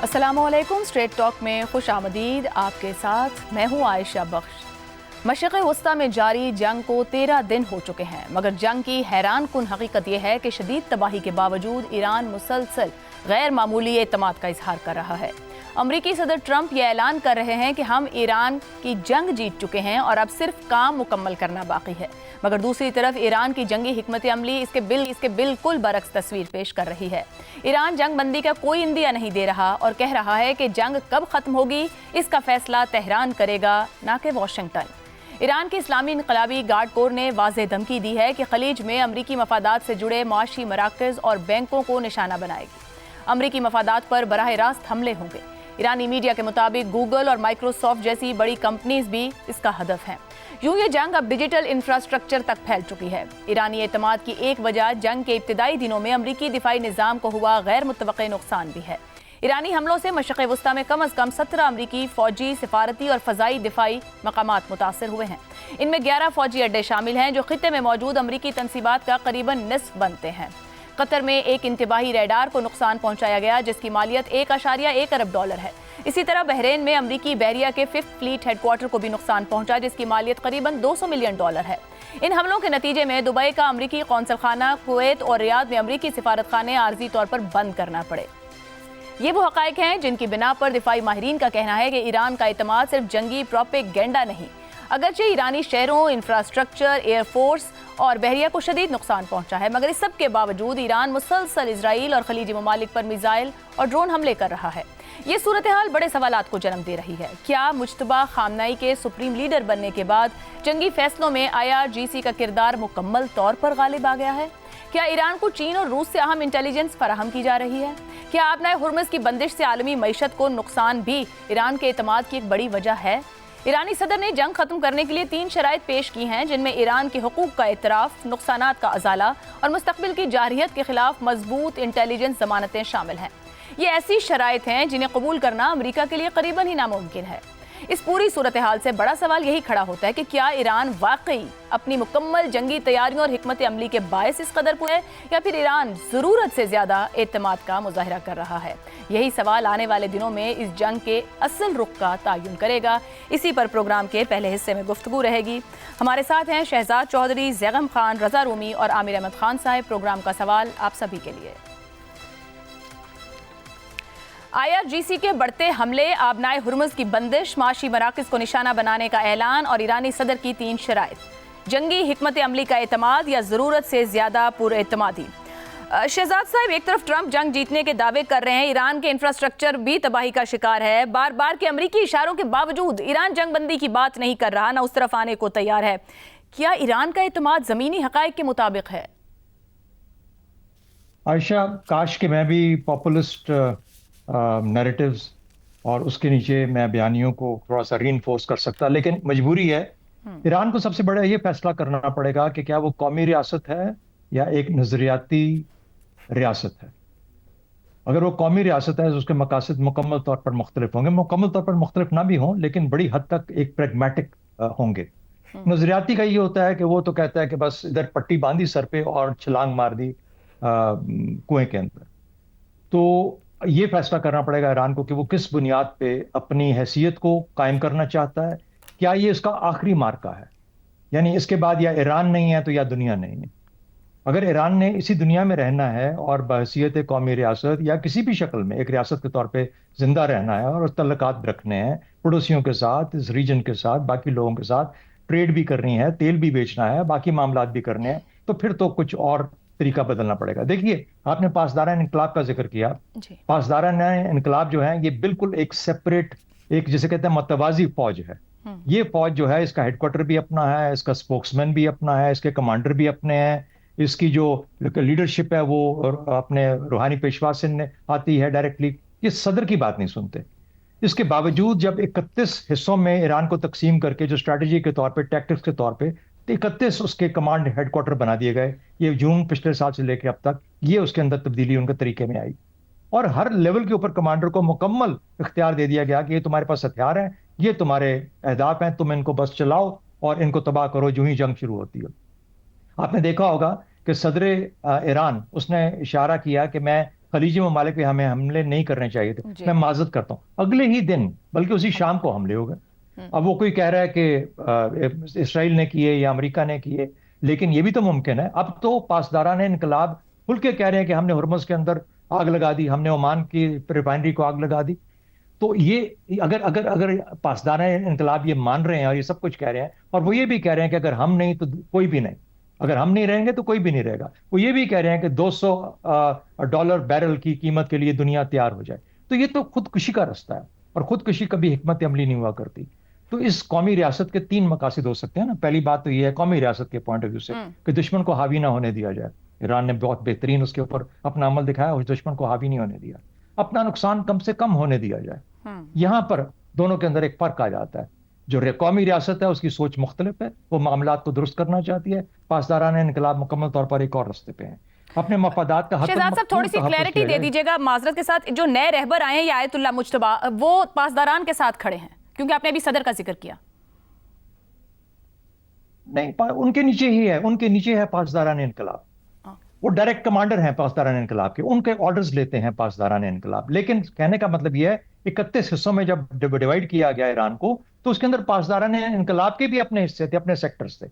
अस्सलाम वालेकुम। Straight talk में खुश आमदीद। आपके साथ मैं हूँ आयशा बख्श। मशरिक़ वस्ता में जारी जंग को 13 दिन हो चुके हैं, मगर जंग की हैरान कुन हकीकत यह है कि शदीद तबाही के बावजूद ईरान मुसलसल गैर मामूली एतमाद का इजहार कर रहा है। अमरीकी सदर ट्रंप ये ऐलान कर रहे हैं कि हम ईरान की जंग जीत चुके हैं और अब सिर्फ काम मुकम्मल करना बाकी है, मगर दूसरी तरफ ईरान की जंगी हिकमत अमली इसके बिल्कुल बरक्स तस्वीर पेश कर रही है। ईरान जंग बंदी का कोई इंदिया नहीं दे रहा और कह रहा है कि जंग कब खत्म होगी इसका फैसला तेहरान करेगा, ना कि वाशिंगटन। ईरान के इस्लामी इनकलाबी गार्ड कोर ने वाज़ेह धमकी दी है कि खलीज में अमरीकी मफादात से जुड़े माशी मराकज़ और बैंकों को निशाना बनाएगी। अमरीकी मफादात पर बराह रास्त हमले होंगे। ईरानी मीडिया के मुताबिक गूगल और माइक्रोसॉफ्ट जैसी बड़ी कंपनीज भी इसका हदफ हैं। यूं ये जंग अब डिजिटल इंफ्रास्ट्रक्चर तक फैल चुकी है। ईरानी एतमाद की एक वजह जंग के इब्तिदाई दिनों में अमरीकी दिफाई निज़ाम को हुआ गैर मुतवक्के नुकसान भी है। ईरानी हमलों से मशरिक़ वस्ता में कम अज़ कम 17 अमरीकी फौजी, सिफारती और फ़ज़ाई दिफाई मकामात मुतासर हुए हैं। इनमें 11 फौजी अड्डे शामिल हैं जो खित्ते में मौजूद अमरीकी तनसीबात का करीबन निस्फ बनते हैं। कतर में एक इंतबाही रडार को नुकसान पहुंचाया गया जिसकी मालियत $1.1 अरब है। इसी तरह बहरीन में अमरीकी बहरिया के 5th फ्लीट हेडक्वार्टर को भी नुकसान पहुंचा जिसकी मालियत करीबन $200 मिलियन है। इन हमलों के नतीजे में दुबई का अमरीकी कौंसल खाना, कुवैत और रियाद में अमरीकी सिफारत खाने आर्जी तौर पर बंद करना पड़े। ये वो हक़ाइक़ हैं जिनकी बिना पर दिफाई माहिरीन का कहना है कि ईरान का एतमाद सिर्फ जंगी प्रोपेगेंडा नहीं, अगरचे ईरानी शहरों, इंफ्रास्ट्रक्चर, एयरफोर्स और बहरिया को शदीद नुकसान पहुंचा है, मगर इस सब के बावजूद ईरान मुसलसल इजराइल और खलीजी ममालिक पर मिसाइल और ड्रोन हमले कर रहा है। ये सूरत हाल बड़े सवालात को जन्म दे रही है। क्या मुज्तबा खामनाई के सुप्रीम लीडर बनने के बाद जंगी फैसलों में IRGC का किरदार मुकम्मल तौर पर गालिब आ गया है? क्या ईरान को चीन और रूस से अहम इंटेलिजेंस फराहम की जा रही है? क्या आबनाए हुर्मुज़ की बंदिश से आलमी मईशत को नुकसान भी ईरान के एतमाद की एक बड़ी वजह है? ईरानी सदर ने जंग खत्म करने के लिए 3 शराइत पेश की हैं, जिनमें ईरान के हुकूक का एतराफ़, नुकसानात का अजाला और मुस्तक़बिल की जारहियत के खिलाफ मजबूत इंटेलिजेंस ज़मानतें शामिल हैं। ये ऐसी शराइत हैं जिन्हें कबूल करना अमरीका के लिए करीबन ही नामुमकिन है। इस पूरी सूरत हाल से बड़ा सवाल यही खड़ा होता है कि क्या ईरान वाकई अपनी मुकम्मल जंगी तैयारियों और हिकमत अमली के बायस इस कदर है, या फिर ईरान ज़रूरत से ज़्यादा एतमाद का मुजाहिरा कर रहा है? यही सवाल आने वाले दिनों में इस जंग के असल रुख का तयन करेगा। इसी पर प्रोग्राम के पहले हिस्से में गुफ्तगू रहेगी। हमारे साथ हैं शहजाद चौधरी, ज़ैगम खान, रज़ा रूमी और आमिर अहमद खान साहब। प्रोग्राम का सवाल आप सभी के लिए। IRGC के बढ़ते हमले, आबनाए हुर्मुज़ की बंदिश, माशी मराकज़ को निशाना बनाने का ऐलान और ईरानी सदर की 3 शराइत, जंगी हिकमत अमली का एतमाद या ज़रूरत से ज़्यादा पुरएतमादी। शहजाद साहब, एक तरफ ट्रंप जंग जीतने के दावे कर रहे हैं, ईरान के इंफ्रास्ट्रक्चर भी तबाही का शिकार है। बार बार के अमरीकी इशारों के बावजूद ईरान जंग बंदी की बात नहीं कर रहा, ना उस तरफ आने को तैयार है। क्या ईरान का एतमाद ज़मीनी हक़ाइक़ के मुताबिक है? आयशा, काश कि मैं भी पॉपुलिस्ट नैरेटिव्स और उसके नीचे मैं बयानियों को थोड़ा सा रीइंफोर्स कर सकता, लेकिन मजबूरी है। ईरान को सबसे बड़ा ये फैसला करना पड़ेगा कि क्या वो कौमी रियासत है या एक नजरियाती रियासत है। अगर वो कौमी रियासत है तो उसके मकासद मुकम्मल तौर पर मुख्तलिफ होंगे, मुकम्मल तौर पर मुख्तलिफ ना भी हों लेकिन बड़ी हद तक एक प्रैग्मेटिक होंगे। नजरियाती का ये होता है कि वो तो कहता है कि बस इधर पट्टी बांधी सर पे और छलांग मार दी कुएं के अंदर। तो ये फैसला करना पड़ेगा ईरान को कि वो किस बुनियाद पे अपनी हैसियत को कायम करना चाहता है। क्या ये इसका आखिरी मार्का है, यानी इसके बाद या ईरान नहीं है तो या दुनिया नहीं है। अगर ईरान ने इसी दुनिया में रहना है और बहसीयत कौमी रियासत या किसी भी शक्ल में एक रियासत के तौर पे जिंदा रहना है और तल्लुकात रखने हैं पड़ोसियों के साथ, इस रीजन के साथ, बाकी लोगों के साथ, ट्रेड भी करनी है, तेल भी बेचना है, बाकी मामलात भी करने हैं, तो फिर तो कुछ और तरीका बदलना पड़ेगा। देखिए, आपने पासदारान इनकलाब का जिक्र किया। पासदारान इनकलाब जो है ये बिल्कुल एक सेपरेट, एक जिसे कहते हैं मतवाजी फौज है। ये फौज जो है इसका हेडक्वार्टर भी अपना है, इसका स्पोक्समैन भी अपना है, इसके कमांडर भी अपने हैं, इसकी जो लीडरशिप है वो अपने रूहानी पेशवा से आती है डायरेक्टली। ये सदर की बात नहीं सुनते। इसके बावजूद जब 31 हिस्सों में ईरान को तकसीम करके जो स्ट्रैटेजी के तौर पे, टैक्टिक्स के तौर पे 31 उसके कमांड हेडक्वार्टर बना दिए गए, ये जून पिछले साल से लेकर अब तक ये उसके अंदर तब्दीली उनके तरीके में आई और हर लेवल के ऊपर कमांडर को मुकम्मल इख्तियार दे दिया गया कि ये तुम्हारे पास हथियार हैं, ये तुम्हारे अहदाफ हैं, तुम इनको बस चलाओ और इनको तबाह करो जो ही जंग शुरू होती है। आपने देखा होगा कि सदर ईरान उसने इशारा किया कि मैं خلیجی ممالک پہ ہمیں حملے نہیں کرنے چاہیے تھے. میں معذرت کرتا ہوں, اگلے ہی دن بلکہ اسی شام کو حملے ہو گئے. اب وہ کوئی کہہ رہا ہے کہ اسرائیل نے کیے یا امریکہ نے کیے, لیکن یہ بھی تو ممکن ہے. اب تو پاسداران انقلاب کھل کے کہہ رہے ہیں کہ ہم نے ہرمز کے اندر آگ لگا دی, ہم نے عمان کی ریفائنری کو آگ لگا دی. تو یہ اگر پاسداران انقلاب یہ مان رہے ہیں اور یہ سب کچھ کہہ رہے ہیں, اور وہ یہ بھی کہہ رہے ہیں کہ اگر ہم نہیں تو کوئی بھی نہیں, اگر ہم نہیں رہیں گے تو کوئی بھی نہیں رہے گا. وہ یہ بھی کہہ رہے ہیں کہ $200 بیرل کی قیمت کے لیے دنیا تیار ہو جائے. تو یہ تو خودکشی کا رستہ ہے, اور خودکشی کبھی حکمت عملی نہیں ہوا کرتی. تو اس قومی ریاست کے 3 مقاصد ہو سکتے ہیں نا. پہلی بات تو یہ ہے قومی ریاست کے پوائنٹ آف ویو سے کہ دشمن کو حاوی نہ ہونے دیا جائے. ایران نے بہت بہترین اس کے اوپر اپنا عمل دکھایا, اس دشمن کو حاوی نہیں ہونے دیا, اپنا نقصان کم سے کم ہونے دیا جائے. یہاں پر دونوں کے اندر ایک فرق آ جاتا ہے. جو قومی ریاست ہے اس کی سوچ مختلف ہے, وہ معاملات کو درست کرنا چاہتی ہے. پاسداران انقلاب مکمل طور پر ایک اور رستے پہ ہیں, اپنے مفادات کا شہزاد صاحب تھوڑی سی کلیئرٹی دے دیجیے گا معذرت کے ساتھ. جو نئے رہبر آئے ہیں یہ آیت اللہ مجتبیٰ, وہ پاسداران کے ساتھ کھڑے ہیں کیونکہ آپ نے ابھی صدر کا ذکر کیا. نہیں, ان کے نیچے ہی ہے, ان کے نیچے ہے پاسداران انقلاب. وہ ڈائریکٹ کمانڈر ہیں پاسداران انقلاب کے, ان کے آرڈرز لیتے ہیں پاسداران انقلاب. لیکن کہنے کا مطلب یہ ہے 31 حصوں میں جب ڈیوائیڈ کیا گیا ایران کو, تو اس کے اندر پاسداران انقلاب کے بھی اپنے حصے تھے, اپنے سیکٹرز تھے.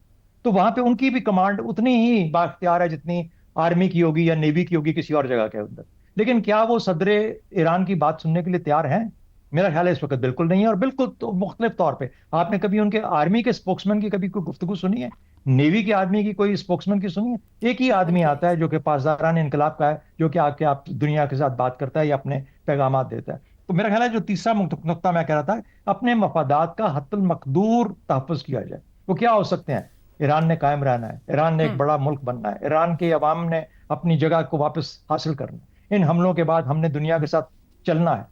تو وہاں پہ ان کی بھی کمانڈ اتنی ہی بااختیار ہے جتنی آرمی کی ہوگی یا نیوی کی ہوگی کسی اور جگہ کے اندر. لیکن کیا وہ صدر ایران کی بات سننے کے لیے تیار ہیں؟ میرا خیال ہے اس وقت بالکل نہیں ہے, اور بالکل تو مختلف طور پہ. آپ نے کبھی ان کے آرمی کے اسپوکسمین کی کبھی کوئی گفتگو سنی ہے؟ نیوی کے آدمی کی کوئی اسپوکسمین کی سنی ہے؟ ایک ہی آدمی آتا ہے جو کہ پاسداران انقلاب کا ہے, جو کہ آپ دنیا کے ساتھ بات کرتا ہے یا اپنے پیغامات دیتا ہے. تو میرا خیال ہے جو تیسرا نقطہ میں کہہ رہا تھا, اپنے مفادات کا حتی المقدور تحفظ کیا جائے. وہ کیا ہو سکتے ہیں؟ ایران نے قائم رہنا ہے, ایران نے ایک بڑا ملک بننا ہے, ایران کے عوام نے اپنی جگہ کو واپس حاصل کرنا ہے, ان حملوں کے بعد ہم نے دنیا کے ساتھ چلنا ہے.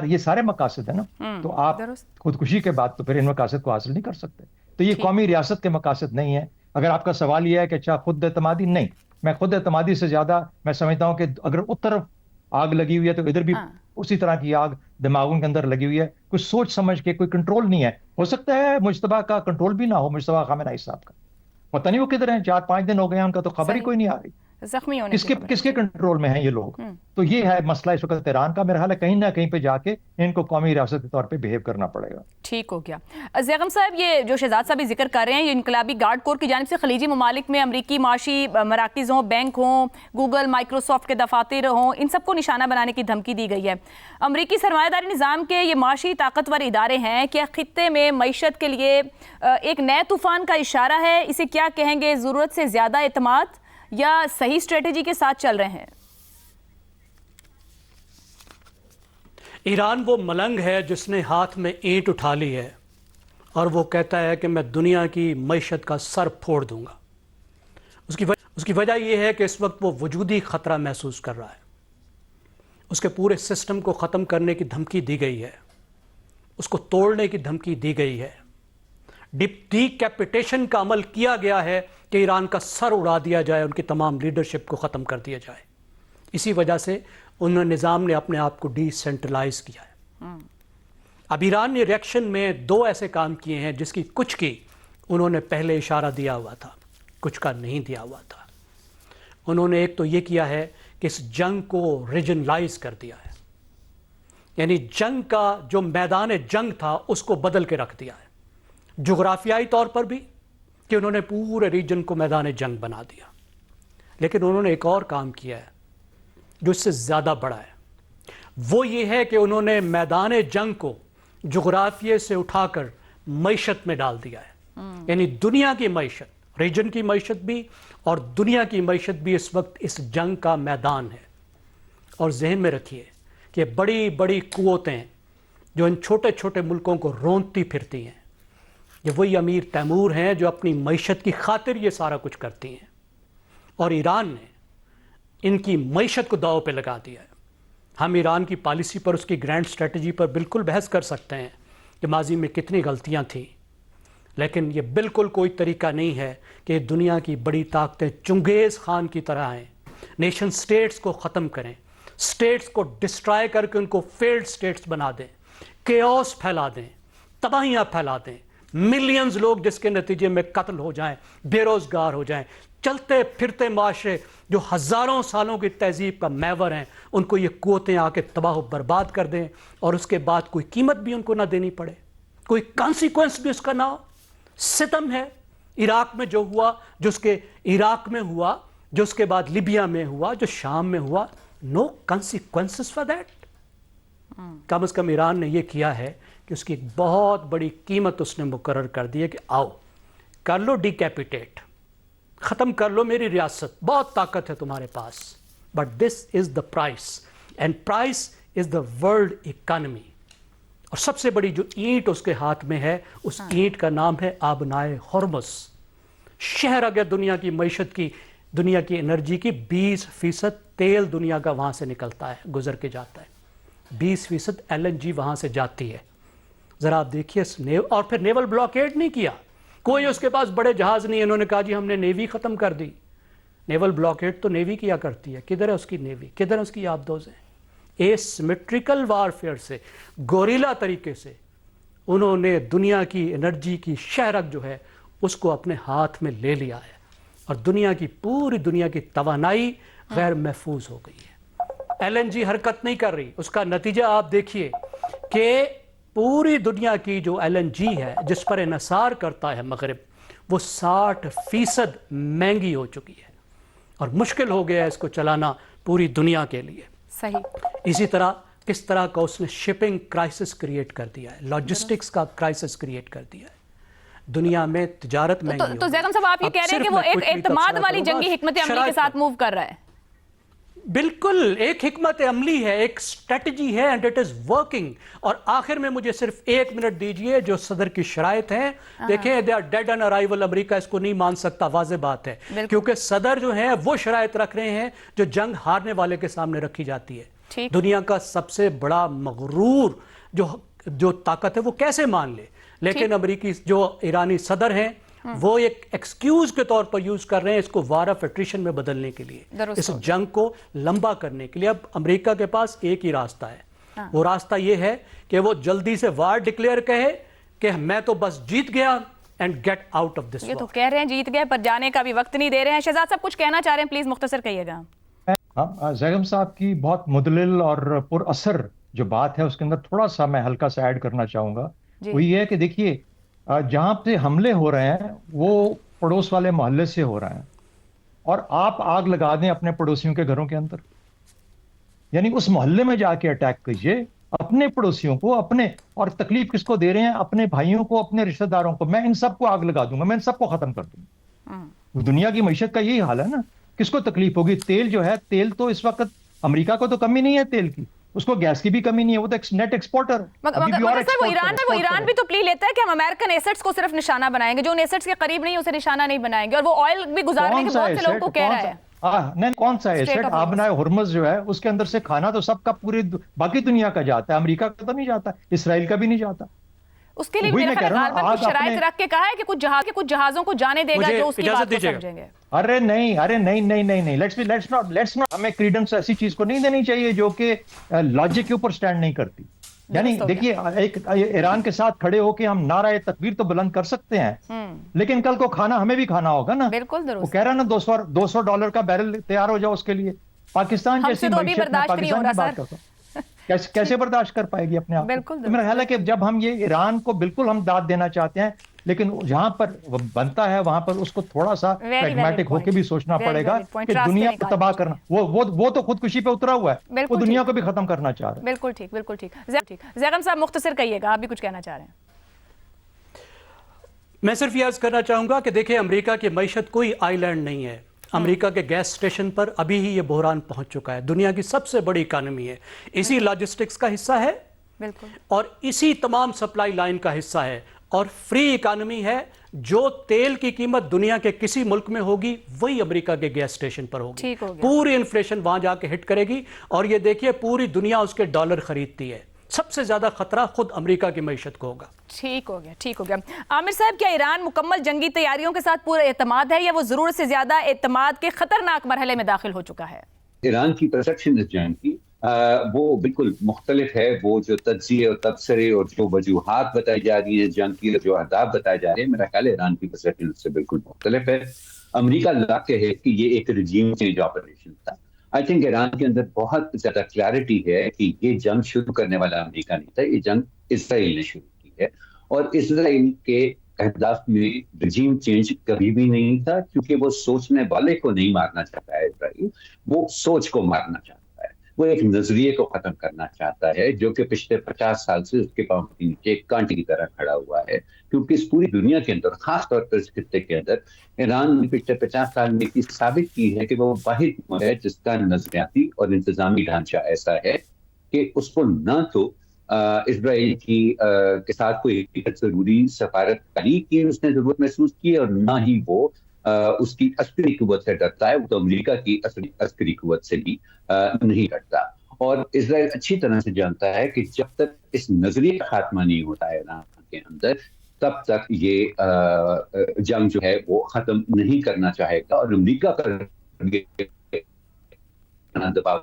یہ سارے مقاصد ہیں نا. تو آپ خودکشی کے بعد تو پھر ان مقاصد کو حاصل نہیں کر سکتے. تو یہ قومی ریاست کے مقاصد نہیں ہے. اگر آپ کا سوال یہ ہے کہ اچھا خود اعتمادی, نہیں, میں خود اعتمادی سے زیادہ میں سمجھتا ہوں کہ اگر اس طرف آگ لگی ہوئی ہے تو ادھر بھی اسی طرح کی آگ دماغوں کے اندر لگی ہوئی ہے. کچھ سوچ سمجھ کے, کوئی کنٹرول نہیں ہے. ہو سکتا ہے مجتبیٰ کا کنٹرول بھی نہ ہو, مجتبیٰ خامنہ ای صاحب کا, پتہ نہیں وہ کدھر ہیں. 4-5 دن ہو گئے ہیں, ان کا تو خبر ہی کوئی نہیں آ رہی. زخمی ہونے کس کے کنٹرول میں ہیں یہ لوگ؟ تو یہ ہے مسئلہ اس وقت ایران کا. میرا خیال ہے کہیں نہ کہیں پہ جا کے ان کو قومی ریاست کے طور پہ بیہیو کرنا پڑے گا. ٹھیک ہو گیا. زیغم صاحب, یہ جو شہزاد صاحب ذکر کر رہے ہیں, یہ انقلابی گارڈ کور کی جانب سے خلیجی ممالک میں امریکی معاشی مراکز ہوں, بینک ہوں, گوگل, مائکروسافٹ کے دفاتر ہوں, ان سب کو نشانہ بنانے کی دھمکی دی گئی ہے. امریکی سرمایہ داری نظام کے یہ معاشی طاقتور ادارے ہیں, کیا خطے میں معیشت کے لیے ایک نئے طوفان کا اشارہ ہے؟ اسے کیا کہیں گے, ضرورت سے زیادہ اعتماد یا صحیح اسٹریٹجی کے ساتھ چل رہے ہیں؟ ایران وہ ملنگ ہے جس نے ہاتھ میں اینٹ اٹھا لی ہے اور وہ کہتا ہے کہ میں دنیا کی معیشت کا سر پھوڑ دوں گا. اس کی وجہ یہ ہے کہ اس وقت وہ وجودی خطرہ محسوس کر رہا ہے. اس کے پورے سسٹم کو ختم کرنے کی دھمکی دی گئی ہے, اس کو توڑنے کی دھمکی دی گئی ہے, ڈی کیپیٹیشن کا عمل کیا گیا ہے کہ ایران کا سر اڑا دیا جائے, ان کی تمام لیڈرشپ کو ختم کر دیا جائے. اسی وجہ سے نظام نے اپنے آپ کو ڈی سینٹرلائز کیا ہے. اب ایران نے ریئیکشن میں 2 ایسے کام کیے ہیں جس کی کچھ کی انہوں نے پہلے اشارہ دیا ہوا تھا, کچھ کا نہیں دیا ہوا تھا. انہوں نے ایک تو یہ کیا ہے کہ اس جنگ کو ریجنلائز کر دیا ہے, یعنی جنگ کا جو میدان جنگ تھا اس کو بدل کے رکھ دیا ہے, جغرافیائی طور پر بھی کہ انہوں نے پورے ریجن کو میدان جنگ بنا دیا. لیکن انہوں نے ایک اور کام کیا ہے جو اس سے زیادہ بڑا ہے, وہ یہ ہے کہ انہوں نے میدان جنگ کو جغرافیے سے اٹھا کر معیشت میں ڈال دیا ہے. یعنی دنیا کی معیشت, ریجن کی معیشت بھی اور دنیا کی معیشت بھی اس وقت اس جنگ کا میدان ہے. اور ذہن میں رکھیے کہ بڑی بڑی قوتیں جو ان چھوٹے چھوٹے ملکوں کو رونتی پھرتی ہیں, یہ وہی امیر تیمور ہیں جو اپنی معیشت کی خاطر یہ سارا کچھ کرتی ہیں. اور ایران نے ان کی معیشت کو داؤ پہ لگا دیا ہے. ہم ایران کی پالیسی پر, اس کی گرینڈ اسٹریٹجی پر بالکل بحث کر سکتے ہیں کہ ماضی میں کتنی غلطیاں تھیں, لیکن یہ بالکل کوئی طریقہ نہیں ہے کہ دنیا کی بڑی طاقتیں چنگیز خان کی طرح ہیں, نیشن سٹیٹس کو ختم کریں, سٹیٹس کو ڈسٹرائے کر کے ان کو فیلڈ سٹیٹس بنا دیں, کیوس پھیلا دیں, تباہیاں پھیلا دیں, ملینز لوگ جس کے نتیجے میں قتل ہو جائیں, بے روزگار ہو جائیں, چلتے پھرتے معاشرے جو ہزاروں سالوں کی تہذیب کا محور ہیں، ان کو یہ قوتیں آ کے تباہ و برباد کر دیں اور اس کے بعد کوئی قیمت بھی ان کو نہ دینی پڑے، کوئی کانسیکوینس بھی اس کا نہ ہو۔ ستم ہے عراق میں جو ہوا، جو اس کے عراق میں ہوا، جو اس کے بعد لیبیا میں ہوا، جو شام میں ہوا، نو کانسیکوینسز فار دیٹ۔ کم از کم ایران نے یہ کیا ہے کہ اس کی ایک بہت بڑی قیمت اس نے مقرر کر دی ہے کہ آؤ کر لو ڈیکیپیٹیٹ، ختم کر لو میری ریاست، بہت طاقت ہے تمہارے پاس، but this is the price, and price is the world economy. اور سب سے بڑی جو اینٹ اس کے ہاتھ میں ہے، اس اینٹ کا نام ہے آبنائے ہرمز۔ شہر اگر دنیا کی معیشت کی، دنیا کی انرجی کی 20% تیل دنیا کا وہاں سے نکلتا ہے، گزر کے جاتا ہے، 20% LNG وہاں سے جاتی ہے۔ ذرا آپ دیکھیے، اور پھر نیول بلاکیڈ نہیں کیا، کوئی اس کے پاس بڑے جہاز نہیں، انہوں نے کہا جی ہم نے نیوی ختم کر دی۔ نیول بلاکیڈ تو نیوی کیا کرتی ہے، کدھر ہے اس کی نیوی، کدھر ہے اس کی آبدوزیں؟ ایسیمیٹریکل وارفیئر سے، گوریلا طریقے سے انہوں نے دنیا کی انرجی کی شہرک جو ہے اس کو اپنے ہاتھ میں لے لیا ہے، اور دنیا کی پوری دنیا کی توانائی غیر محفوظ ہو گئی ہے۔ LNG حرکت نہیں کر رہی، اس کا نتیجہ آپ دیکھیے کہ پوری دنیا کی جو LNG ہے جس پر انحصار کرتا ہے مغرب، وہ 60% مہنگی ہو چکی ہے اور مشکل ہو گیا ہے اس کو چلانا پوری دنیا کے لیے۔ صحیح۔ اسی طرح کس طرح کا اس نے شپنگ کرائسس کریٹ کر دیا ہے، لاجسٹکس کا کرائسس کریٹ کر دیا ہے، دنیا میں تجارت مہنگی تو زیغم صاحب آپ یہ کہہ رہے ہیں کہ وہ ایک اعتماد والی جنگی حکمت عملی کے ساتھ موو کر رہا ہے؟ بالکل ایک حکمت عملی ہے، ایک اسٹریٹجی ہے، اینڈ اٹ از ورکنگ۔ اور آخر میں مجھے صرف 1 منٹ دیجئے، جو صدر کی شرائط ہیں دیکھیں، they are dead on arrival, امریکہ اس کو نہیں مان سکتا، واضح بات ہے، کیونکہ صدر جو ہیں وہ شرائط رکھ رہے ہیں جو جنگ ہارنے والے کے سامنے رکھی جاتی ہے۔ دنیا کا سب سے بڑا مغرور جو طاقت ہے وہ کیسے مان لے، لیکن امریکی جو ایرانی صدر ہیں وہ ایک ایکسکیوز کے طور پر یوز کر رہے ہیں اس کو وار آف ایٹریشن میں بدلنے کے لیے، اس جنگ کو لمبا کرنے کے لیے۔ اب امریکہ کے پاس ایک ہی راستہ ہے، وہ راستہ یہ ہے کہ وہ جلدی سے وار ڈکلیئر کہے کہ میں تو بس جیت گیا and get out of this. یہ تو کہہ رہے ہیں جیت گئے، پر جانے کا بھی وقت نہیں دے رہے ہیں۔ شہزاد صاحب کچھ کہنا چاہ رہے ہیں، پلیز مختصر کہیے گا۔ زیغم صاحب کی بہت مدلل اور پر اثر جو بات ہے اس کے اندر تھوڑا سا میں ہلکا سا ایڈ کرنا چاہوں گا، وہ یہ ہے کہ دیکھیے جہاں پہ حملے ہو رہے ہیں وہ پڑوس والے محلے سے ہو رہے ہیں، اور آپ آگ لگا دیں اپنے پڑوسیوں کے گھروں کے اندر، یعنی اس محلے میں جا کے اٹیک کیجئے اپنے پڑوسیوں کو، اپنے، اور تکلیف کس کو دے رہے ہیں؟ اپنے بھائیوں کو، اپنے رشتہ داروں کو۔ میں ان سب کو آگ لگا دوں گا، میں ان سب کو ختم کر دوں گا۔ دنیا کی معیشت کا یہی حال ہے نا، کس کو تکلیف ہوگی؟ تیل جو ہے، تیل تو اس وقت امریکہ کو تو کمی نہیں ہے تیل کی، اس کو گیس کی بھی کمی نہیں ہے، وہ تو نیٹ ایکسپورٹر ہے۔ وہ ایران بھی تو پلی لیتا ہے کہ ہم امریکن ایسٹس کو صرف نشانہ بنائیں گے، جو ان ایسٹس کے قریب نہیں اسے نشانہ نہیں بنائیں گے، اور وہ آئل بھی گزارنے کے بہت سے لوگوں کو کہہ رہا ہے۔ نہیں، کون سا ایسٹ؟ آبنائے ہرمز جو ہے اس کے اندر سے کھانا تو سب کا پوری باقی دنیا کا جاتا ہے، امریکہ کا تو نہیں جاتا، اسرائیل کا بھی نہیں جاتا۔ اس کے لیے میرے خیال غالباً کچھ شرائط رکھ کے کہا ہے کہ کچھ جہازوں کو جانے دے گا جو اس کی بات کو سمجھیں گے۔ ارے نہیں، لیٹس ناٹ، ہمیں کریڈنس ایسی چیز کو نہیں دینی چاہیے جو کہ لاجک کے اوپر سٹینڈ نہیں کرتی۔ یعنی دیکھیے، ایک ایران کے ساتھ کھڑے ہو کے ہم نعرہ تکبیر تو بلند کر سکتے ہیں، لیکن کل کو کھانا ہمیں بھی کھانا ہوگا نا۔ بالکل درست، وہ کہہ رہا نا $200 کا بیرل تیار ہو جاؤ اس کے لیے۔ پاکستان جیسی معیشت میں پاکستان کی بات کرتا ہوں، کیسے برداشت کر پائے گی اپنے آپ کو؟ میرا خیال ہے کہ جب ہم یہ ایران کو بالکل ہم داد دینا چاہتے ہیں، لیکن جہاں پر بنتا ہے وہاں پر اس کو تھوڑا سا پریگمیٹک ہو کے بھی سوچنا پڑے گا کہ دنیا کو تباہ کرنا، وہ تو خودکشی پہ اترا ہوا ہے، وہ دنیا کو بھی ختم کرنا چاہ رہا ہے۔ بالکل ٹھیک۔ زیغم صاحب مختصر کہیے گا، آپ بھی کچھ کہنا چاہ رہے ہیں۔ میں صرف یہ عرض کرنا چاہوں گا کہ دیکھیں، امریکہ کی معیشت کوئی آئی لینڈ نہیں ہے۔ امریکہ کے گیس سٹیشن پر ابھی ہی یہ بحران پہنچ چکا ہے، دنیا کی سب سے بڑی اکانومی ہے، اسی لاجسٹکس کا حصہ ہے اور اسی تمام سپلائی لائن کا حصہ ہے، اور فری اکانومی ہے۔ جو تیل کی قیمت دنیا کے کسی ملک میں ہوگی وہی امریکہ کے گیس سٹیشن پر ہوگی، پوری انفلیشن وہاں جا کے ہٹ کرے گی، اور یہ دیکھیے پوری دنیا اس کے ڈالر خریدتی ہے۔ سب سے زیادہ خطرہ خود امریکہ کی معیشت کو ہوگا۔ ٹھیک ہو گیا۔ عامر صاحب، کیا ایران مکمل جنگی تیاریوں کے ساتھ پورا اعتماد ہے، یا وہ ضرورت سے زیادہ اعتماد کے خطرناک مرحلے میں داخل ہو چکا ہے؟ ایران کی پرسپشن اس جنگ کی وہ بالکل مختلف ہے۔ وہ جو تجزیے اور تبصرے اور جو وجوہات بتائی جا رہی ہیں جنگ کی، جو اہداف بتائے جا رہے ہیں، میرا خیال ہے ایران کی پرسپشن اس سے بالکل مختلف ہے۔ امریکہ لا کے ہے کہ یہ ایک رجیم چینج آپریشن تھا. آئی تھنک ایران کے اندر بہت زیادہ کلیئرٹی ہے کہ یہ جنگ شروع کرنے والا امریکہ نہیں تھا, یہ جنگ اسرائیل نے شروع کی ہے, اور اسرائیل کے اہداف میں رجیم چینج کبھی بھی نہیں تھا, کیونکہ وہ سوچنے والے کو نہیں مارنا چاہتا ہے اسرائیل, وہ سوچ کو مارنا چاہتا ہے, وہ ایک نظریے کو ختم کرنا چاہتا ہے جو کہ پچھلے 50 سال سے اس کے پاؤں کے نیچے ایک کانٹے کی طرح کھڑا ہوا ہے. کیونکہ اس پوری دنیا کے اندر, خاص طور پر اس خطے کے اندر, ایران نے پچھلے 50 سال میں یہ ثابت کی ہے کہ وہ واحد ملک ہے جس کا نظریاتی اور انتظامی ڈھانچہ ایسا ہے کہ اس کو نہ تو اسرائیل کے ساتھ کوئی ضروری سفارت کاری کی اس نے ضرورت محسوس کی, اور نہ ہی وہ اس کی عسکری قوت سے ڈرتا ہے, وہ تو امریکہ کی عسکری قوت سے بھی نہیں ڈرتا. اور اسرائیل اچھی طرح سے جانتا ہے کہ جب تک اس نظریے کا خاتمہ نہیں ہوتا ہے ایران کے اندر, تب تک یہ جنگ جو ہے وہ ختم نہیں کرنا چاہے گا, اور امریکہ کا دباؤ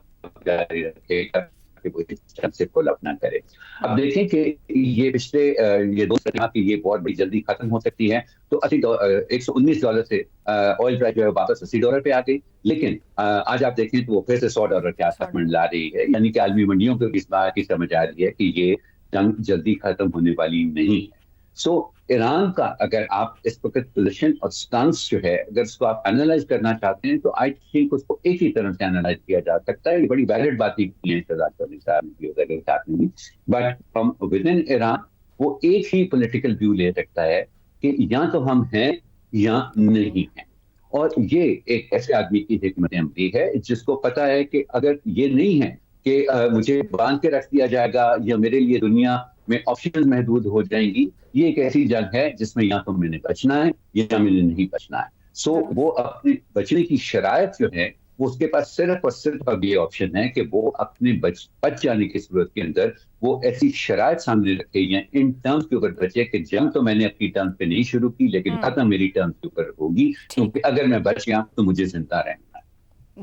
جاری رکھے گا کہ وہ اس جنگ سے فل اپ نہ کرے. اب دیکھیں کہ یہ پچھلے یہ دو سال کی یہ وار بڑی جلدی ختم ہو سکتی ہے, تو $119 سے آئل پرائس جو ہے واپس $80 پہ آ گئی, لیکن آج آپ دیکھیں تو وہ پھر سے $100 کے آس پاس منڈلا رہی ہے, یعنی کہ عالمی منڈیوں کو اس بات کی سمجھ آ رہی ہے کہ یہ جنگ جلدی ختم ہونے والی نہیں ہے. سو ایران کا اگر آپ اس وقت پوزیشن اور سٹانس جو ہے, اگر اس کو آپ انالائز کرنا چاہتے ہیں, تو آئی تھنک اس کو ایک ہی طرح سے انالائز کیا جا سکتا ہے. یہ بڑی ویلڈ بات ہی کی ہے شہزاد چودھری صاحب نے, but from with in Iran وہ ایک ہی پولیٹیکل ویو لے سکتا ہے کہ یا تو ہم ہیں یا نہیں ہیں. اور یہ ایک ایسے آدمی کی حکمت عملی ہے جس کو پتا ہے کہ اگر یہ نہیں ہے کہ مجھے باندھ کے رکھ دیا جائے گا یا میرے لیے دنیا میں آپشن محدود ہو جائیں گی, یہ ایک ایسی جنگ ہے جس میں یا تو میں نے بچنا ہے یا میں نے نہیں بچنا ہے. سو وہ اپنے بچنے کی شرائط جو ہے وہ اس کے پاس صرف اور صرف اب یہ آپشن ہے کہ وہ اپنے بچ جانے کی صورت کے اندر وہ ایسی شرائط سامنے رکھے یا ان ٹرمز کے اوپر بچے کہ جنگ تو میں نے اپنی ٹرمز پہ نہیں شروع کی, لیکن ختم میری ٹرمز کے اوپر ہوگی, کیونکہ اگر میں بچ گیا تو مجھے زندہ رہنا.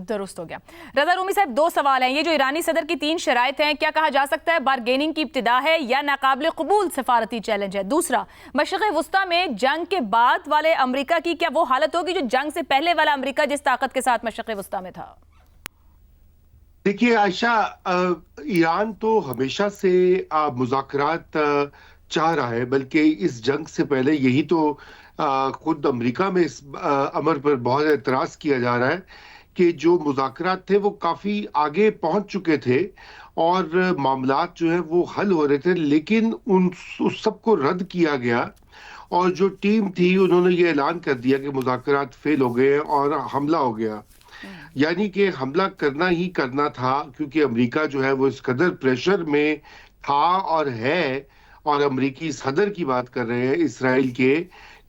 درست ہو گیا. رضا رومی صاحب, 2 سوال ہیں. یہ جو ایرانی صدر کی 3 شرائط ہیں, کیا کہا جا سکتا ہے بارگیننگ کی ابتدا ہے یا ناقابل قبول سفارتی چیلنج ہے؟ دوسرا, مشرق وسطیٰ میں جنگ کے بعد والے امریکہ کی کیا وہ حالت ہوگی جو جنگ سے پہلے والا امریکہ جس طاقت کے ساتھ مشرق وسطیٰ میں تھا؟ دیکھیے عائشہ, ایران تو ہمیشہ سے مذاکرات چاہ رہا ہے, بلکہ اس جنگ سے پہلے یہی تو خود امریکہ میں اس امر پر بہت اعتراض کیا جا رہا ہے کہ جو مذاکرات تھے وہ کافی آگے پہنچ چکے تھے اور معاملات جو ہیں وہ حل ہو رہے تھے, لیکن اس سب کو رد کیا گیا, اور جو ٹیم تھی انہوں نے یہ اعلان کر دیا کہ مذاکرات فیل ہو گئے اور حملہ ہو گیا. یعنی کہ حملہ کرنا ہی کرنا تھا, کیونکہ امریکہ جو ہے وہ اس قدر پریشر میں تھا اور ہے, اور امریکی صدر کی بات کر رہے ہیں اسرائیل کے,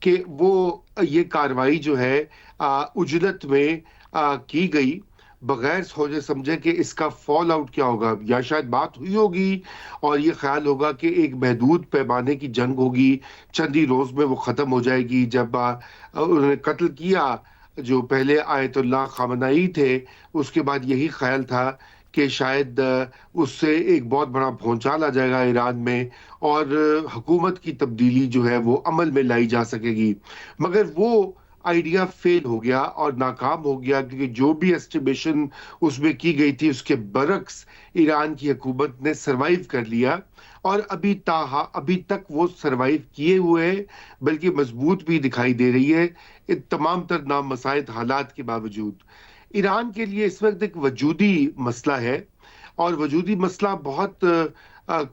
کہ وہ یہ کارروائی جو ہے عجلت میں کی گئی بغیر سوچے سمجھے کہ اس کا فال آؤٹ کیا ہوگا, یا شاید بات ہوئی ہوگی اور یہ خیال ہوگا کہ ایک محدود پیمانے کی جنگ ہوگی, چند ہی روز میں وہ ختم ہو جائے گی. جب انہوں نے قتل کیا جو پہلے آیت اللہ خامنائی تھے, اس کے بعد یہی خیال تھا کہ شاید اس سے ایک بہت بڑا بھونچال آ جائے گا ایران میں اور حکومت کی تبدیلی جو ہے وہ عمل میں لائی جا سکے گی. مگر وہ آئیڈیا فیل ہو گیا اور ناکام ہو گیا, کیونکہ جو بھی ایسٹیمیشن اس میں کی گئی تھی اس کے برعکس ایران کی حکومت نے سروائیو کر لیا, اور ابھی تک وہ سروائیو کیے ہوئے ہیں, بلکہ مضبوط بھی دکھائی دے رہی ہے تمام تر نامساعد حالات کے باوجود. ایران کے لیے اس وقت ایک وجودی مسئلہ ہے, اور وجودی مسئلہ بہت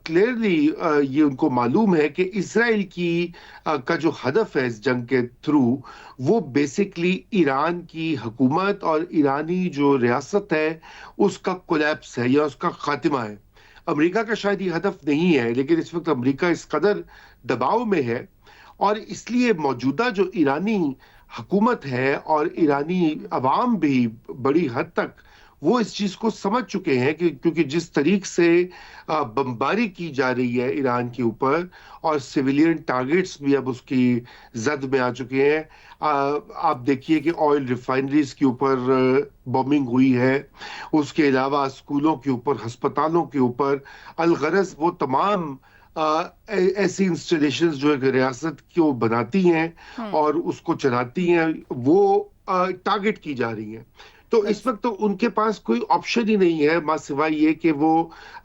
کلیئرلی یہ ان کو معلوم ہے کہ اسرائیل کا جو ہدف ہے اس جنگ کے تھرو وہ بیسکلی ایران کی حکومت اور ایرانی جو ریاست ہے اس کا کولیپس ہے یا اس کا خاتمہ ہے. امریکہ کا شاید یہ ہدف نہیں ہے, لیکن اس وقت امریکہ اس قدر دباؤ میں ہے, اور اس لیے موجودہ جو ایرانی حکومت ہے اور ایرانی عوام بھی بڑی حد تک وہ اس چیز کو سمجھ چکے ہیں کہ کیونکہ جس طریق سے بمباری کی جا رہی ہے ایران کے اوپر, اور سویلین ٹارگٹس بھی اب اس کی زد میں آ چکے ہیں. آپ دیکھیے کہ آئل ریفائنریز کے اوپر بومنگ ہوئی ہے, اس کے علاوہ اسکولوں کے اوپر, ہسپتالوں کے اوپر, الغرض وہ تمام ایسی انسٹالیشنز جو ایک ریاست کو بناتی ہیں اور اس کو چلاتی ہیں, وہ टारगेट की जा रही हैं। तो इस वक्त तो उनके पास कोई ऑप्शन ही नहीं है मां सिवाय ये कि वो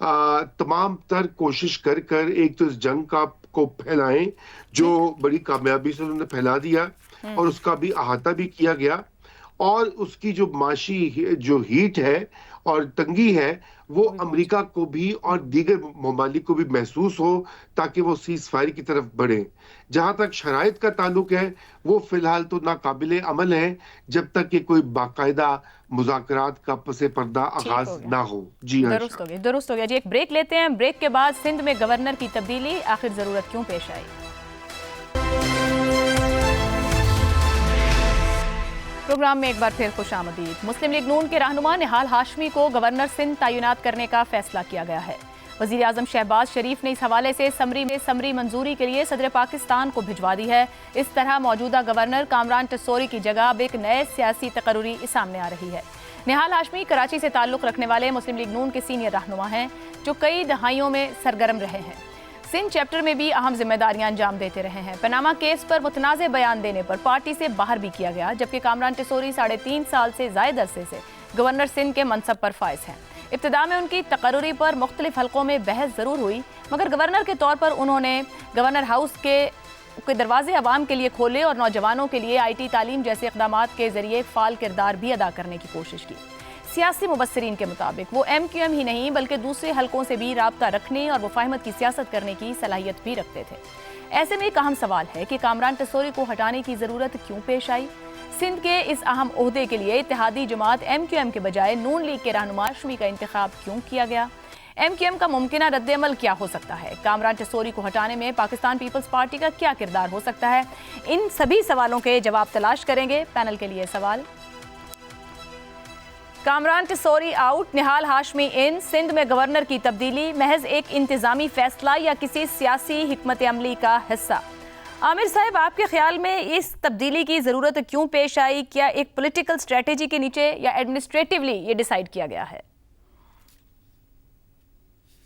तमाम तर कोशिश कर कर एक तो इस जंग को फैलाएं, जो बड़ी कामयाबी से उन्होंने फैला दिया और उसका भी अहाता भी किया गया, और उसकी जो माशी जो हीट है और तंगी है वो अमेरिका को भी और दीगर ममालिक को भी महसूस हो, ताकि वो सीज फायर की तरफ बढ़े। जहां तक शराइत का ताल्लुक है वो फिलहाल तो नाकाबिले अमल है जब तक कि कोई बाकायदा मुज़ाकरात का पसे पर्दा आगाज ना हो। जी दुरुस्त हो गया जी। एक ब्रेक लेते हैं, ब्रेक के बाद सिंध में गवर्नर की तब्दीली आखिर जरूरत क्यों पेश आई। प्रोग्राम में एक बार फिर खुशामदीद। मुस्लिम लीग नून के रहनुमा निहाल हाशमी को गवर्नर सिंध तैनात करने का फैसला किया गया है। वजीर आजम शहबाज शरीफ ने इस हवाले से समरी मंजूरी के लिए सदर पाकिस्तान को भिजवा दी है। इस तरह मौजूदा गवर्नर कामरान टसोरी की जगह अब एक नए सियासी तकर्री सामने आ रही है। निहाल हाशमी कराची से ताल्लुक़ रखने वाले मुस्लिम लीग नून के सीनियर रहनुमा हैं, जो कई दहाइयों में सरगर्म रहे हैं। सिंध चैप्टर में भी अहम जिम्मेदारियां अंजाम देते रहे हैं। पनामा केस पर मुतनाज़े बयान देने पर पार्टी से बाहर भी किया गया, जबकि कामरान टसोरी 3.5 साल से ज़ायद अरसे से गवर्नर सिंध के मनसब पर फाइज हैं। इब्तिदा में उनकी तकर्री पर मुख्तलिफ हलकों में बहस ज़रूर हुई, मगर गवर्नर के तौर पर उन्होंने गवर्नर हाउस के दरवाजे अवाम के लिए खोले और नौजवानों के लिए IT तालीम जैसे इक़दामात के ज़रिए फ़ाल किरदार भी अदा करने की कोशिश की। सियासी मुबस्सरीन के मुताबिक वो MQM ही नहीं बल्कि दूसरे हलकों से भी राब्ता रखने और मुफाहमत की सियासत करने की सलाहियत भी रखते थे। ऐसे में एक अहम सवाल है कि कामरान टसोरी को हटाने की ज़रूरत क्यों पेश आई। सिंध के इस अहम ओहदे के लिए इत्तेहादी जमात MQM के बजाय नून लीग के रहनुमा हाशमी का इंतखाब क्यों किया गया। MQM का मुमकिना रद्द-ए-अमल क्या हो सकता है। कामरान टसोरी को हटाने में पाकिस्तान पीपल्स पार्टी का क्या किरदार हो सकता है। इन सभी सवालों के जवाब तलाश करेंगे। पैनल के लिए सवाल। कामरान टसोरी आउट, निहाल हाशमी इन, सिंध में गवर्नर की तब्दीली महज एक इंतजामी फैसला या किसी सियासी हिकमत अमली का हिस्सा। आमिर साहब, आपके ख्याल में इस तब्दीली की ज़रूरत क्यों पेश आई? क्या एक पॉलिटिकल स्ट्रेटेजी के नीचे या एडमिनिस्ट्रेटिवली ये डिसाइड किया गया है?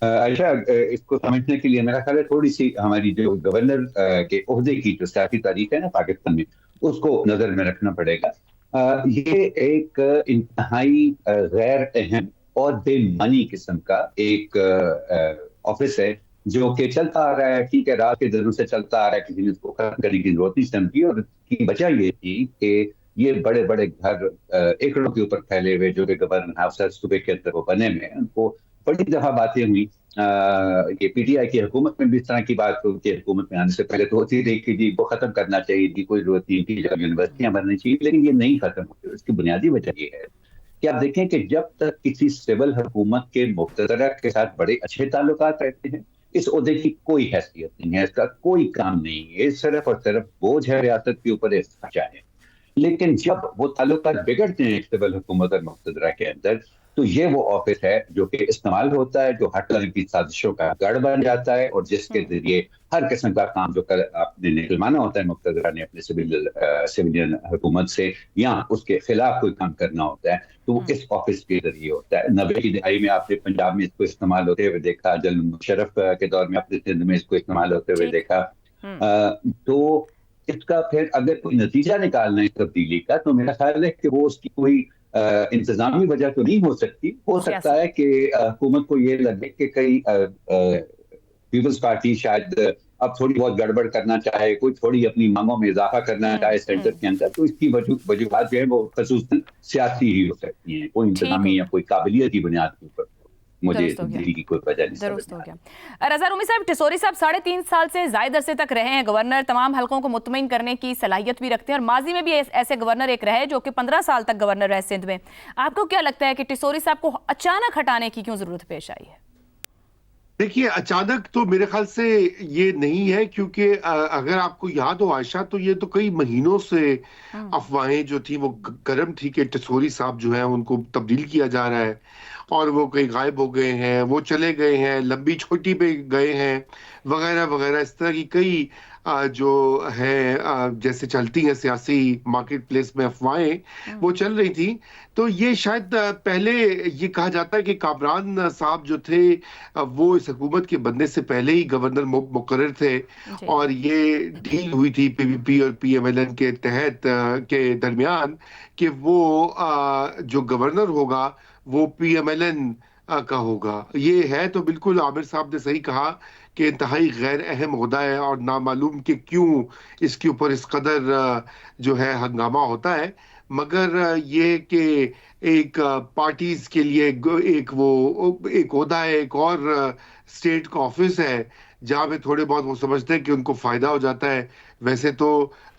आयशा, इसको समझने के लिए मेरा ख्याल है थोड़ी सी हमारी जो गवर्नर के ओहदे की जो सियासी तारीख है ना पाकिस्तान में, उसको नजर में रखना पड़ेगा। ये एक इंतहाई गैर अहम और बेमानी किस्म का एक ऑफिस है जो कि चलता आ रहा है। ठीक है, रात के दिनों से चलता आ रहा है, किसी ने इसको खत्म करने की जरूरत नहीं समझी। और इसकी वजह ये थी कि ये बड़े बड़े घर एकड़ों के ऊपर फैले हुए जो कि गवर्नर हाउस सूबे के अंदर वो बने में, उनको बड़ी दफा बातें हुई। ये PTI की हुकूमत में भी इस तरह की बात उनकी हुकूमत में आने से पहले तो होती रही कि जी वो खत्म करना चाहिए थी, कोई जरूरत नहीं थी, यूनिवर्सिटियां बननी चाहिए, लेकिन ये नहीं खत्म होती। इसकी बुनियादी वजह ये है कि आप देखें कि जब तक किसी सिविल हुकूमत के मुक़्तदरा के साथ बड़े अच्छे ताल्लुकात रहते हैं, इस ओहदे की कोई हैसियत नहीं है, इसका कोई काम नहीं है, सिर्फ और सिर्फ बोझ है रियासत के ऊपर, एक खर्चा है। लेकिन जब वो ताल्लुकात बिगड़ते हैं सिविल हुकूमत और मुक़्तदरा के अंदर, तो ये वो ऑफिस है जो कि इस्तेमाल होता है, जो हर तरह की साजिशों का गढ़ बन जाता है और जिसके जरिए हर किस्म का काम जो आपने निकलवाना होता है मुक़्तदरा ने अपने सिविलियन हुकूमत से, या उसके खिलाफ कोई काम करना होता है, तो वो इस ऑफिस के जरिए होता है। 90 की दहाई में आपने पंजाब में इसको इस्तेमाल होते हुए देखा, जनरल मुशर्रफ के दौर में आपने सिंध में इसको इस्तेमाल होते हुए देखा। तो इसका फिर अगर कोई नतीजा निकालना है इस तब्दीली का, तो मेरा ख्याल है कि वो उसकी कोई इंतजामी वजह तो नहीं हो सकती। हो सकता है कि हुकूमत को ये लगे कि कई पीपल्स पार्टी शायद अब थोड़ी बहुत गड़बड़ करना चाहे, कोई थोड़ी अपनी मांगों में इजाफा करना चाहे सेंटर के अंदर, तो इसकी वजूहत जो है वो खसूसन सियासी ही हो सकती हैं, कोई इंतजामी या कोई काबिलियत की बुनियाद के ऊपर मुझे तब्दीली की कोई वजह नहीं। दुरुस्त हो गया। रज़ा रूमी साहब, टसोरी साहब 3.5 साल से ज़ायद अरसे तक रहे हैं गवर्नर, तमाम हलकों को मुतमईन करने की सलाहियत भी रखते हैं और माजी में भी ऐसे गवर्नर एक रहे जो कि 15 साल तक गवर्नर रहे सिंध में। आपको क्या लगता है कि टसोरी साहब को अचानक हटाने की क्यों जरूरत पेश आई है? देखिए, अचानक तो मेरे ख्याल से ये नहीं है, क्योंकि अगर आपको याद हो आयशा, तो ये तो कई महीनों से अफवाहें जो थी वो गर्म थी कि टसोरी साहब जो है उनको तब्दील किया जा रहा है और वो कहीं गायब हो गए हैं, वो चले गए हैं, लंबी छोटी पे गए हैं, वगैरह वगैरह। इस तरह की कई जो है जैसे चलती हैं सियासी मार्केट प्लेस में अफवाहें वो चल रही थी, तो ये शायद पहले ये कहा जाता है कि कामरान साहब जो थे वो इस हुकूमत के बनने से पहले ही गवर्नर मुकर्रर थे, और ये डील हुई थी पीवीपी और पीएमएलएन के तहत के दरमियान कि वो जो गवर्नर होगा वो पीएमएलएन का होगा। ये है तो बिल्कुल आमिर साहब ने सही कहा कि इंतहाई गैर अहम ओहदा है और नामालूम कि क्यों इसके ऊपर इस कदर जो है हंगामा होता है, मगर ये कि एक पार्टीज के लिए एक ओहदा है, एक और स्टेट का ऑफिस है जहाँ पे थोड़े बहुत वो समझते हैं कि उनको फायदा हो जाता है। वैसे तो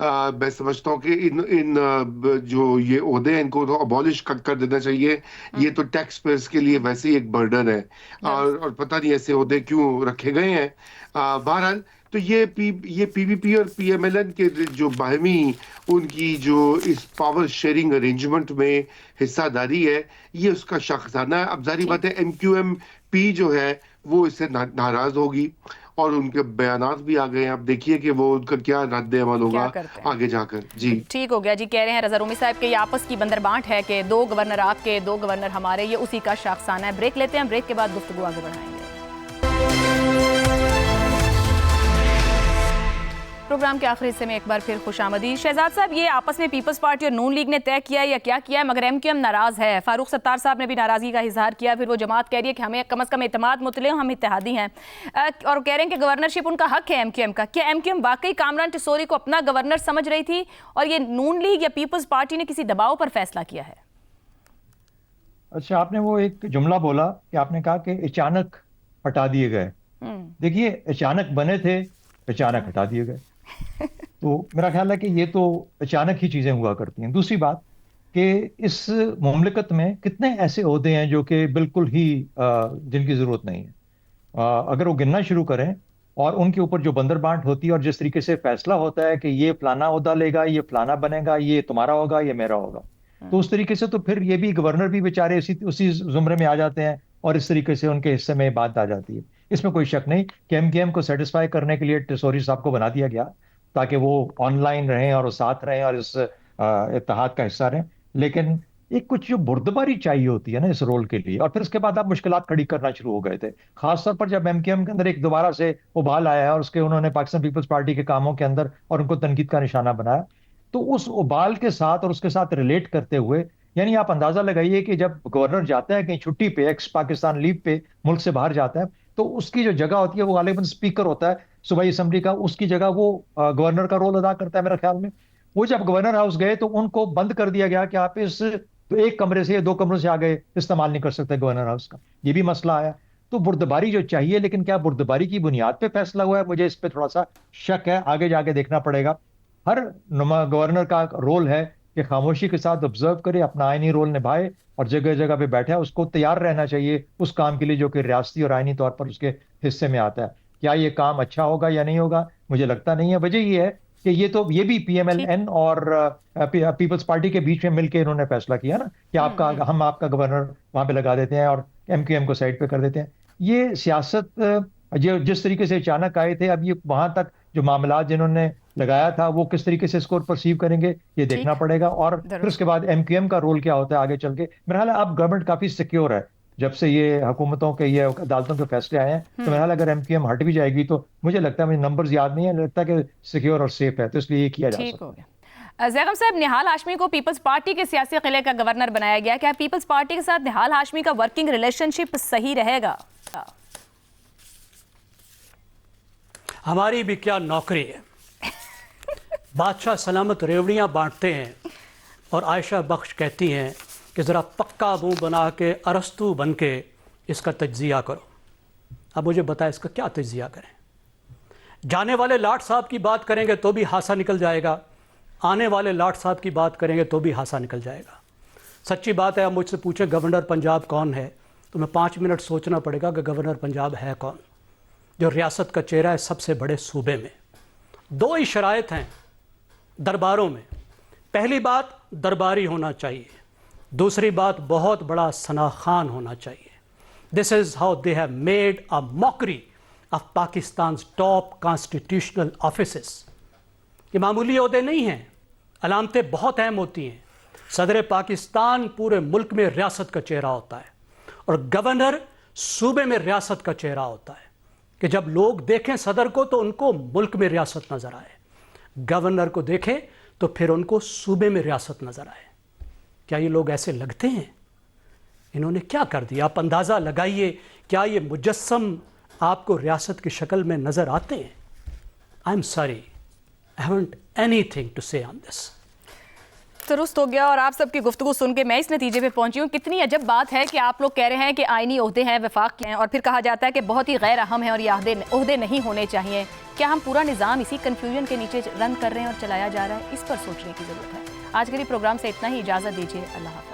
मैं समझता हूँ कि इन जो ये ओहदे हैं इनको तो अबॉलिश कर देना चाहिए। ये तो टैक्स पेयर्स के लिए वैसे ही एक बर्डन है, और पता नहीं ऐसे ओहदे क्यों रखे गए हैं। बहरहाल तो ये पीवीपी और पीएमएलएन के जो बाहमी उनकी जो इस पावर शेयरिंग अरेंजमेंट में हिस्सादारी है, ये उसका शाखसाना है। अब जारी बात है एमक्यूएम-पी जो है वो इससे नाराज होगी और उनके बयानात भी आ गए हैं। अब देखिए कि वो उनका क्या रद्द अमल होगा आगे जाकर। जी ठीक हो गया जी। कह रहे हैं रज़ा रूमी साहब के ये आपस की बंदरबांट है कि 2 गवर्नर आपके 2 गवर्नर हमारे, ये उसी का शाखसाना है। ब्रेक लेते हैं, ब्रेक के बाद गुफ्तगू आगे बढ़ाएंगे। प्रोग्राम के आखिरी हिस्से में एक बार फिर खुशामदी। शहजाद साहब, ये आपस में पीपल्स पार्टी और नून लीग ने तय किया है या क्या किया है, मगर एमक्यूएम नाराज है। फारूक सत्तार साहब ने भी नाराजगी का इजहार किया। फिर वो जमात कह रही है कि हमें कम से कम एतमाद मुतले, हम इत्तेहादी हैं, और कह रहे हैं कि गवर्नरशिप उनका हक है एमक्यूएम का। क्या एमक्यूएम वाकई कामरान टिसोरी को अपना गवर्नर समझ रही थी और ये नून लीग या पीपल्स पार्टी ने किसी दबाव पर फैसला किया है? अच्छा, आपने वो एक जुमला बोला कि आपने कहा कि अचानक हटा दिए गए। देखिए, अचानक बने थे, अचानक हटा दिए गए, तो मेरा ख्याल है कि ये तो अचानक ही चीजें हुआ करती हैं। दूसरी बात कि इस मुमलिकत में कितने ऐसे ओहदे हैं जो कि बिल्कुल ही जिनकी जरूरत नहीं है। अगर वो गिनना शुरू करें और उनके ऊपर जो बंदरबांट होती है और जिस तरीके से फैसला होता है कि ये फलाना ओहदा लेगा, ये फलाना बनेगा, ये तुम्हारा होगा, ये मेरा होगा, तो उस तरीके से तो फिर ये भी गवर्नर भी बेचारे उसी जुमरे में आ जाते हैं और इस तरीके से उनके हिस्से में बात आ जाती है। इसमें कोई शक नहीं कि एमक्यूएम को सेटिस्फाई करने के लिए टिसोरी साहब को बना दिया गया ताकि वो ऑनलाइन रहें और साथ रहें और इस इत्तेहाद का हिस्सा रहें। लेकिन एक कुछ जो बुर्दबारी चाहिए होती है ना इस रोल के लिए, और फिर उसके बाद आप मुश्किलात खड़ी करना शुरू हो गए थे, खासतौर पर जब एमक्यूएम के अंदर एक दोबारा से उबाल आया है और उसके उन्होंने पाकिस्तान पीपल्स पार्टी के कामों के अंदर और उनको तनकीद का निशाना बनाया। तो उस उबाल के साथ और उसके साथ रिलेट करते हुए, यानी आप अंदाजा लगाइए कि जब गवर्नर जाता है कहीं छुट्टी पे, एक्स पाकिस्तान लीव पे, मुल्क से बाहर जाता है, तो उसकी जो जगह होती है वो गालिबन स्पीकर होता है सूबाई असेंबली का, उसकी जगह वो गवर्नर का रोल अदा करता है मेरे ख्याल में। वो जब गवर्नर हाउस गए तो उनको बंद कर दिया गया कि आप इस एक कमरे से या 2 कमरों से आगे इस्तेमाल नहीं कर सकते गवर्नर हाउस का। ये भी मसला आया। तो बुर्दबारी जो चाहिए, लेकिन क्या बुर्दबारी की बुनियाद पे फैसला हुआ है? मुझे इस पे थोड़ा सा शक है, आगे जाके देखना पड़ेगा। हर गवर्नर का रोल है कि खामोशी के साथ ऑब्जर्व करे, अपना आईनी रोल निभाए और जगह जगह पे बैठा है। उसको तैयार रहना चाहिए उस काम के लिए जो कि रियासती और आईनी तौर पर उसके हिस्से में आता है। क्या ये काम अच्छा होगा या नहीं होगा, मुझे लगता नहीं है। वजह ये है कि ये भी पीएमएलएन और पीपल्स पार्टी के बीच में मिलकर इन्होंने फैसला किया ना कि हम आपका गवर्नर वहां पे लगा देते हैं और एमक्यूएम को साइड पे कर देते हैं। ये सियासत जो जिस तरीके से अचानक आए थे, अब ये वहां तक जो मामला जिन्होंने लगाया था वो किस तरीके से इसको परसीव करेंगे ये देखना पड़ेगा। और फिर उसके बाद एमक्यूएम का रोल क्या होता है आगे चल के। मेरा ख्याल है अब गवर्नमेंट काफी सिक्योर है जब से ये हुकूमतों के, ये अदालतों के फैसले आए हैं। तो मेरा ख्याल अगर एमक्यूएम हट भी जाएगी तो मुझे लगता है, मुझे नंबर्स याद नहीं है, लगता है कि सिक्योर और सेफ है, तो इसलिए ये किया जा सकता है। ज़ैगम साहब, निहाल हाशमी को पीपल्स पार्टी के सियासी किले का गवर्नर बनाया गया। क्या पीपल्स पार्टी के साथ निहाल हाशमी का वर्किंग रिलेशनशिप सही रहेगा? हमारी भी क्या नौकरी है। बादशाह सलामत रेवड़ियाँ बांटते हैं और आयशा बख्श कहती हैं कि ज़रा पक्का मुंह बना के अरस्तू बन के इसका तज्जिया करो। अब मुझे बताएं इसका क्या तज्जिया करें? जाने वाले लाट साहब की बात करेंगे तो भी हासा निकल जाएगा, आने वाले लाट साहब की बात करेंगे तो भी हासा निकल जाएगा। सच्ची बात है, आप मुझसे पूछें गवर्नर पंजाब कौन है तो मैं 5 मिनट सोचना पड़ेगा कि गवर्नर पंजाब है कौन, जो रियासत का चेहरा है सबसे बड़े सूबे में। 2 ही शराइत हैं दरबारों में। पहली बात, दरबारी होना चाहिए। दूसरी बात, बहुत बड़ा सना खान होना चाहिए। This is how they have made a mockery of Pakistan's top constitutional offices. یہ معمولی عہدے نہیں ہیں، علامتیں بہت اہم ہوتی ہیں. صدر پاکستان پورے ملک میں ریاست کا چہرہ ہوتا ہے اور گورنر صوبے میں ریاست کا چہرہ ہوتا ہے کہ جب لوگ دیکھیں صدر کو تو ان کو ملک میں ریاست نظر آئے، گورنر کو دیکھیں تو پھر ان کو صوبے میں ریاست نظر آئے. کیا یہ لوگ ایسے لگتے ہیں؟ انہوں نے کیا کر دیا؟ آپ اندازہ لگائیے، کیا یہ مجسم آپ کو ریاست کی شکل میں نظر آتے ہیں؟ I am sorry, I haven't anything to say on this. درست ہو گیا. اور آپ سب کی گفتگو سن کے میں اس نتیجے پہ پہنچی ہوں کتنی عجب بات ہے کہ آپ لوگ کہہ رہے ہیں کہ آئینی عہدے ہیں، وفاق کے ہیں، اور پھر کہا جاتا ہے کہ بہت ہی غیر اہم ہیں اور یہ عہدے نہیں ہونے چاہیے. کیا ہم پورا نظام اسی کنفیوژن کے نیچے رن کر رہے ہیں اور چلایا جا رہا ہے؟ اس پر سوچنے کی ضرورت ہے. آج کے لیے پروگرام سے اتنا ہی، اجازت دیجیے. اللہ حافظ.